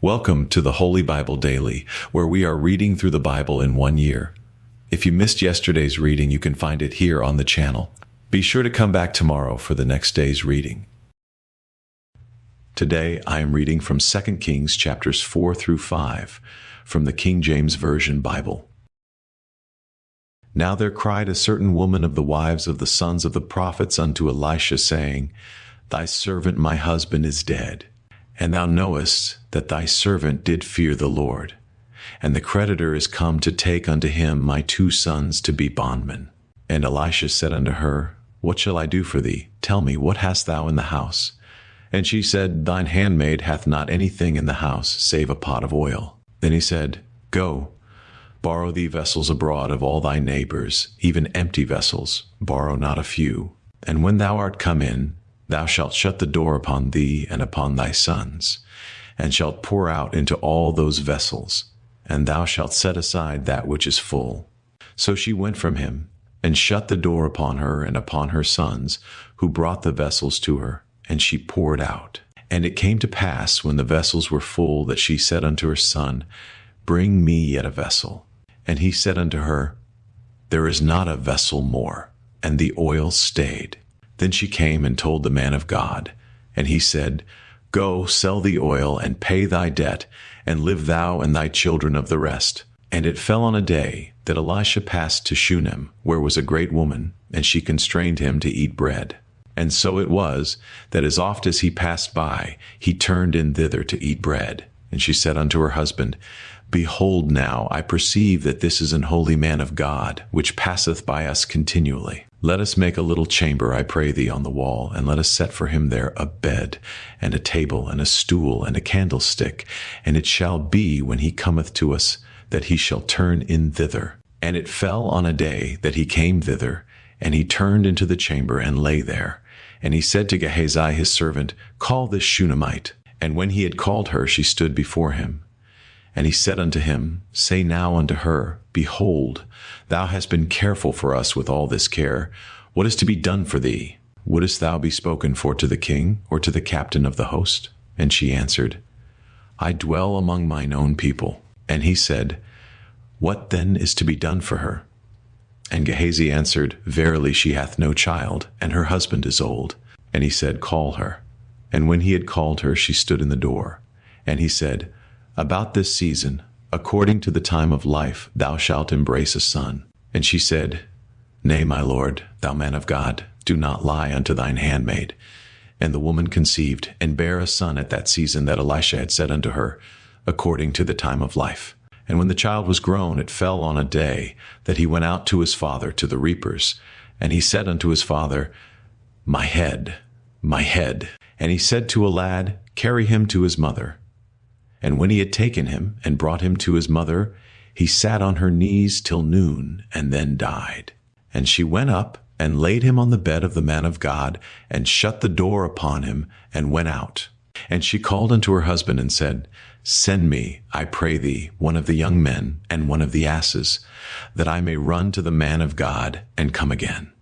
Welcome to the Holy Bible Daily, where we are reading through the Bible in 1 year. If you missed yesterday's reading, you can find it here on the channel. Be sure to come back tomorrow for the next day's reading. Today, I am reading from 2 Kings chapters 4 through 5 from the King James Version Bible. Now there cried a certain woman of the wives of the sons of the prophets unto Elisha, saying, Thy servant my husband is dead. And thou knowest that thy servant did fear the Lord. And the creditor is come to take unto him my 2 sons to be bondmen. And Elisha said unto her, What shall I do for thee? Tell me, what hast thou in the house? And she said, Thine handmaid hath not anything in the house, save a pot of oil. Then he said, Go, borrow thee vessels abroad of all thy neighbors, even empty vessels, borrow not a few. And when thou art come in, thou shalt shut the door upon thee and upon thy sons, and shalt pour out into all those vessels, and thou shalt set aside that which is full. So she went from him, and shut the door upon her and upon her sons, who brought the vessels to her, and she poured out. And it came to pass, when the vessels were full, that she said unto her son, Bring me yet a vessel. And he said unto her, There is not a vessel more. And the oil stayed. Then she came and told the man of God, and he said, Go, sell the oil, and pay thy debt, and live thou and thy children of the rest. And it fell on a day that Elisha passed to Shunem, where was a great woman, and she constrained him to eat bread. And so it was, that as oft as he passed by, he turned in thither to eat bread. And she said unto her husband, Behold now, I perceive that this is an holy man of God, which passeth by us continually. Let us make a little chamber, I pray thee, on the wall, and let us set for him there a bed, and a table, and a stool, and a candlestick. And it shall be, when he cometh to us, that he shall turn in thither. And it fell on a day that he came thither, and he turned into the chamber, and lay there. And he said to Gehazi his servant, Call this Shunammite. And when he had called her, she stood before him. And he said unto him, Say now unto her, Behold, thou hast been careful for us with all this care. What is to be done for thee? Wouldest thou be spoken for to the king, or to the captain of the host? And she answered, I dwell among mine own people. And he said, What then is to be done for her? And Gehazi answered, Verily she hath no child, and her husband is old. And he said, Call her. And when he had called her, she stood in the door. And he said, About this season, according to the time of life, thou shalt embrace a son. And she said, Nay, my lord, thou man of God, do not lie unto thine handmaid. And the woman conceived, and bare a son at that season that Elisha had said unto her, According to the time of life. And when the child was grown, it fell on a day that he went out to his father to the reapers. And he said unto his father, My head, my head. And he said to a lad, Carry him to his mother. And when he had taken him and brought him to his mother, he sat on her knees till noon, and then died. And she went up and laid him on the bed of the man of God, and shut the door upon him, and went out. And she called unto her husband, and said, Send me, I pray thee, one of the young men, and one of the asses, that I may run to the man of God, and come again.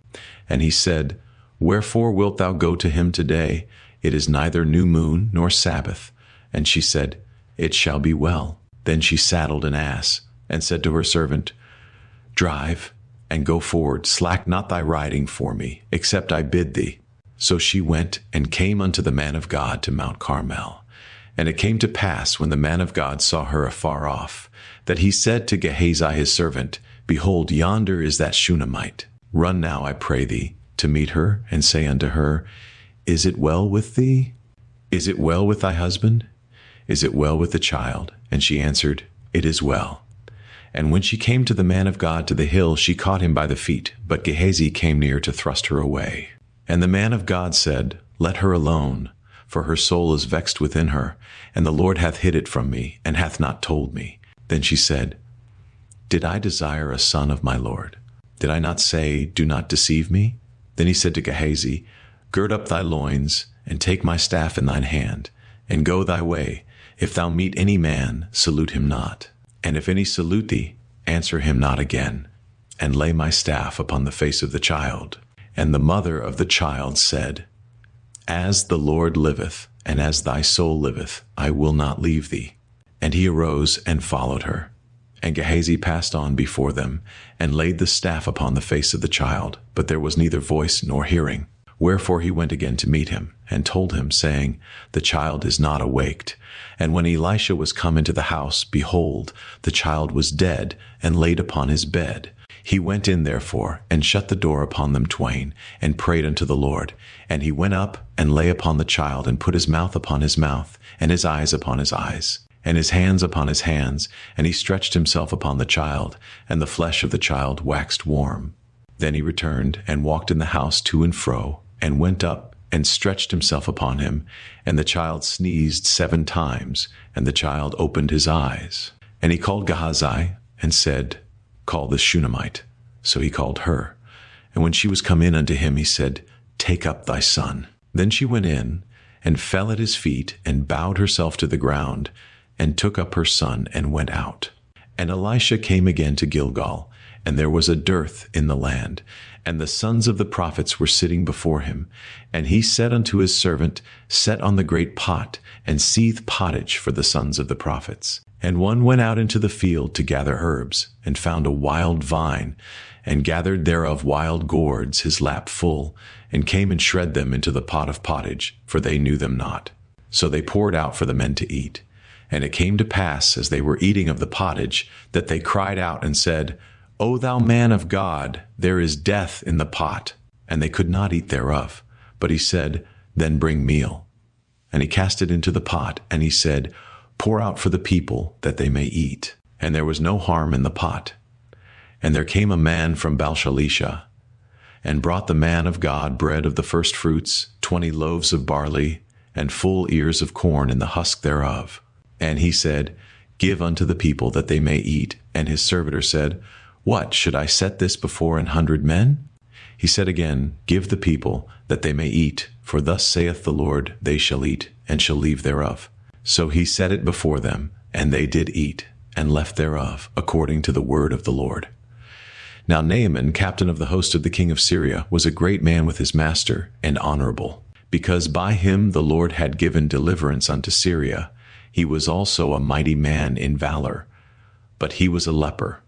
And he said, Wherefore wilt thou go to him today? It is neither new moon nor Sabbath. And she said, It shall be well. Then she saddled an ass, and said to her servant, Drive, and go forward, slack not thy riding for me, except I bid thee. So she went, and came unto the man of God to Mount Carmel. And it came to pass, when the man of God saw her afar off, that he said to Gehazi his servant, Behold, yonder is that Shunammite. Run now, I pray thee, to meet her, and say unto her, Is it well with thee? Is it well with thy husband? Is it well with the child? And she answered, It is well. And when she came to the man of God to the hill, she caught him by the feet, but Gehazi came near to thrust her away. And the man of God said, Let her alone, for her soul is vexed within her, and the Lord hath hid it from me, and hath not told me. Then she said, Did I desire a son of my Lord? Did I not say, Do not deceive me? Then he said to Gehazi, Gird up thy loins, and take my staff in thine hand, and go thy way. If thou meet any man, salute him not. And if any salute thee, answer him not again. And lay my staff upon the face of the child. And the mother of the child said, As the Lord liveth, and as thy soul liveth, I will not leave thee. And he arose and followed her. And Gehazi passed on before them, and laid the staff upon the face of the child, but there was neither voice nor hearing. Wherefore he went again to meet him, and told him, saying, The child is not awaked. And when Elisha was come into the house, behold, the child was dead, and laid upon his bed. He went in therefore, and shut the door upon them twain, and prayed unto the Lord. And he went up, and lay upon the child, and put his mouth upon his mouth, and his eyes upon his eyes, and his hands upon his hands, and he stretched himself upon the child, and the flesh of the child waxed warm. Then he returned, and walked in the house to and fro, and went up, and stretched himself upon him, and the child sneezed 7 times, and the child opened his eyes. And he called Gehazi, and said, Call the Shunammite. So he called her. And when she was come in unto him, he said, Take up thy son. Then she went in, and fell at his feet, and bowed herself to the ground, and took up her son, and went out. And Elisha came again to Gilgal, and there was a dearth in the land, and the sons of the prophets were sitting before him. And he said unto his servant, Set on the great pot, and seethe pottage for the sons of the prophets. And one went out into the field to gather herbs, and found a wild vine, and gathered thereof wild gourds his lap full, and came and shred them into the pot of pottage, for they knew them not. So they poured out for the men to eat. And it came to pass, as they were eating of the pottage, that they cried out and said, O thou man of God, there is death in the pot. And they could not eat thereof. But he said, Then bring meal. And he cast it into the pot, and he said, Pour out for the people, that they may eat. And there was no harm in the pot. And there came a man from Baalshalisha, and brought the man of God bread of the first fruits, 20 loaves of barley, and full ears of corn in the husk thereof. And he said, Give unto the people, that they may eat. And his servitor said, What, should I set this before 100 men? He said again, Give the people, that they may eat. For thus saith the Lord, They shall eat, and shall leave thereof. So he set it before them, and they did eat, and left thereof, according to the word of the Lord. Now Naaman, captain of the host of the king of Syria, was a great man with his master, and honorable, because by him the Lord had given deliverance unto Syria. He was also a mighty man in valor, but he was a leper.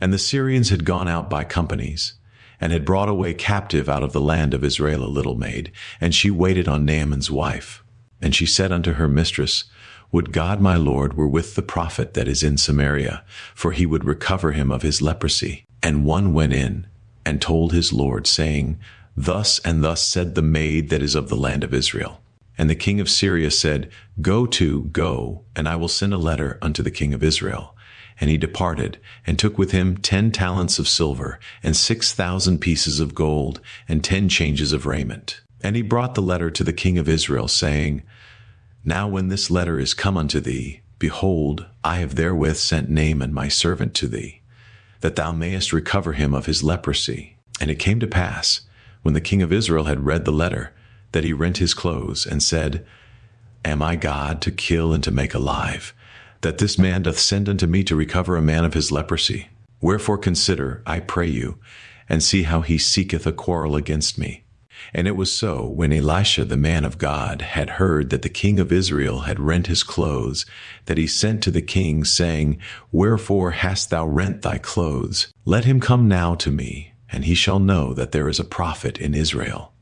And the Syrians had gone out by companies, and had brought away captive out of the land of Israel a little maid, and she waited on Naaman's wife. And she said unto her mistress, Would God my Lord were with the prophet that is in Samaria, for he would recover him of his leprosy. And one went in, and told his Lord, saying, Thus and thus said the maid that is of the land of Israel. And the king of Syria said, Go, and I will send a letter unto the king of Israel. And he departed, and took with him 10 talents of silver, and 6,000 pieces of gold, and 10 changes of raiment. And he brought the letter to the king of Israel, saying, Now when this letter is come unto thee, behold, I have therewith sent Naaman my servant to thee, that thou mayest recover him of his leprosy. And it came to pass, when the king of Israel had read the letter, that he rent his clothes, and said, Am I God to kill and to make alive, that this man doth send unto me to recover a man of his leprosy? Wherefore consider, I pray you, and see how he seeketh a quarrel against me. And it was so, when Elisha the man of God had heard that the king of Israel had rent his clothes, that he sent to the king, saying, Wherefore hast thou rent thy clothes? Let him come now to me, and he shall know that there is a prophet in Israel.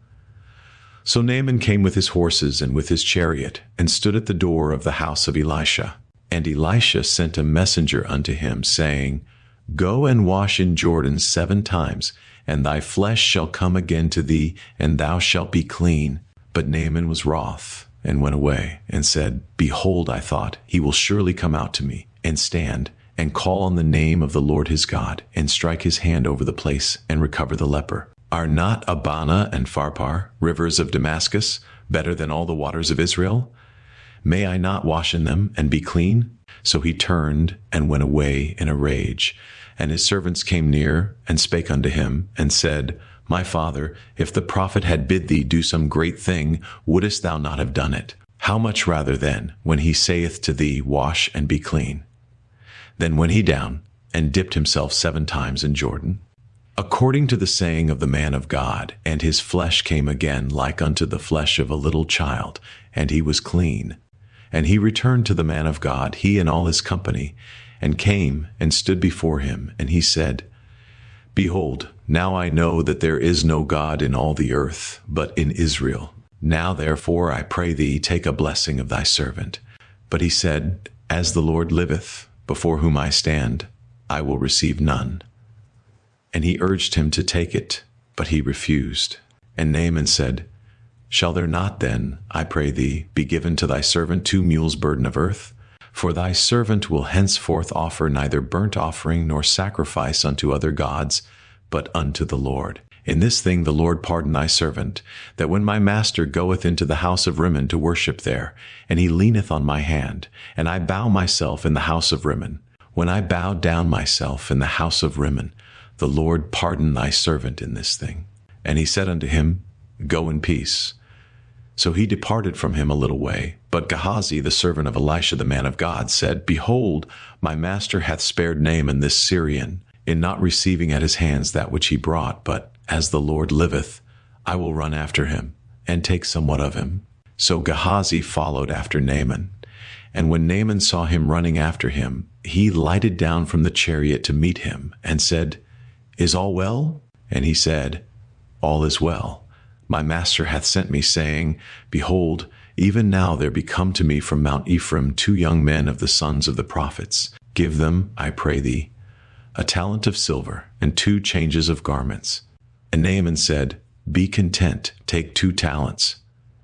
So Naaman came with his horses and with his chariot, and stood at the door of the house of Elisha. And Elisha sent a messenger unto him, saying, Go and wash in Jordan 7 times, and thy flesh shall come again to thee, and thou shalt be clean. But Naaman was wroth, and went away, and said, Behold, I thought, he will surely come out to me, and stand, and call on the name of the Lord his God, and strike his hand over the place, and recover the leper. Are not Abana and Pharpar, rivers of Damascus, better than all the waters of Israel? May I not wash in them, and be clean? So he turned, and went away in a rage. And his servants came near, and spake unto him, and said, My father, if the prophet had bid thee do some great thing, wouldest thou not have done it? How much rather then, when he saith to thee, Wash and be clean? Then went he down, and dipped himself 7 times in Jordan, according to the saying of the man of God, and his flesh came again like unto the flesh of a little child, and he was clean. And he returned to the man of God, he and all his company, and came and stood before him. And he said, Behold, now I know that there is no God in all the earth, but in Israel. Now therefore I pray thee, take a blessing of thy servant. But he said, As the Lord liveth, before whom I stand, I will receive none. And he urged him to take it, but he refused. And Naaman said, Shall there not then, I pray thee, be given to thy servant 2 mules' burden of earth? For thy servant will henceforth offer neither burnt offering nor sacrifice unto other gods, but unto the Lord. In this thing the Lord pardon thy servant, that when my master goeth into the house of Rimmon to worship there, and he leaneth on my hand, and I bow myself in the house of Rimmon, when I bow down myself in the house of Rimmon, the Lord pardon thy servant in this thing. And he said unto him, Go in peace. So he departed from him a little way. But Gehazi, the servant of Elisha the man of God, said, Behold, my master hath spared Naaman this Syrian, in not receiving at his hands that which he brought, but as the Lord liveth, I will run after him, and take somewhat of him. So Gehazi followed after Naaman. And when Naaman saw him running after him, he lighted down from the chariot to meet him, and said, Is all well? And he said, All is well. My master hath sent me, saying, Behold, even now there be come to me from Mount Ephraim 2 young men of the sons of the prophets. Give them, I pray thee, a talent of silver, and 2 changes of garments. And Naaman said, Be content, take 2 talents.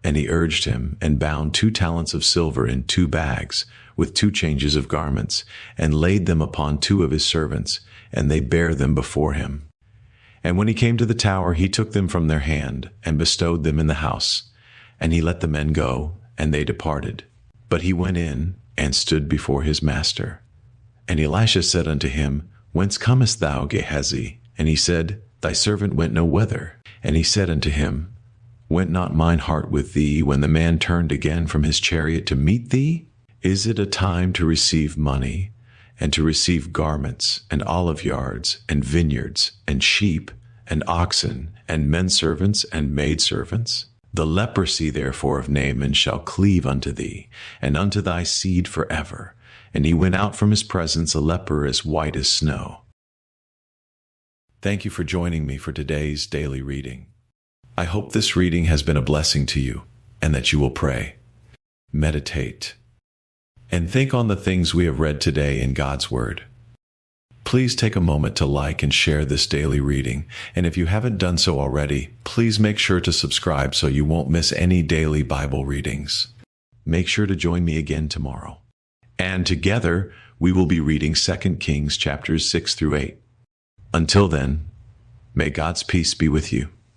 And he urged him, and bound 2 talents of silver in 2 bags, with 2 changes of garments, and laid them upon 2 of his servants, and they bare them before him. And when he came to the tower, he took them from their hand, and bestowed them in the house. And he let the men go, and they departed. But he went in, and stood before his master. And Elisha said unto him, Whence comest thou, Gehazi? And he said, Thy servant went no whither. And he said unto him, Went not mine heart with thee, when the man turned again from his chariot to meet thee? Is it a time to receive money, and to receive garments, and olive yards, and vineyards, and sheep, and oxen, and menservants, and maidservants? The leprosy therefore of Naaman shall cleave unto thee, and unto thy seed forever. And he went out from his presence a leper as white as snow. Thank you for joining me for today's daily reading. I hope this reading has been a blessing to you, and that you will pray, meditate, and think on the things we have read today in God's Word. Please take a moment to like and share this daily reading, and if you haven't done so already, please make sure to subscribe so you won't miss any daily Bible readings. Make sure to join me again tomorrow. And together, we will be reading 2 Kings chapters 6 through 8. Until then, may God's peace be with you.